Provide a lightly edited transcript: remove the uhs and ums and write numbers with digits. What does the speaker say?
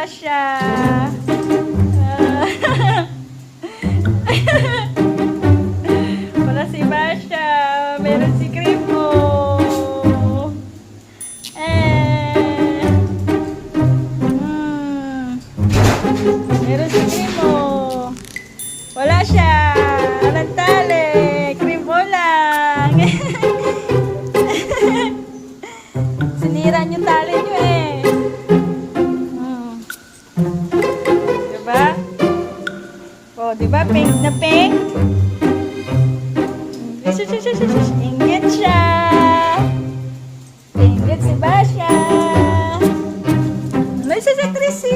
Basha. Wala si Basha. Meron si Krimo. Meron si Krimo. Wala siya. Walang tali. Krimo lang. Sinira yung tali nyo eh. Diba? Oh, diba? Pink na pink. Ingat siya. Ingat si Basha. May sa Chrissy.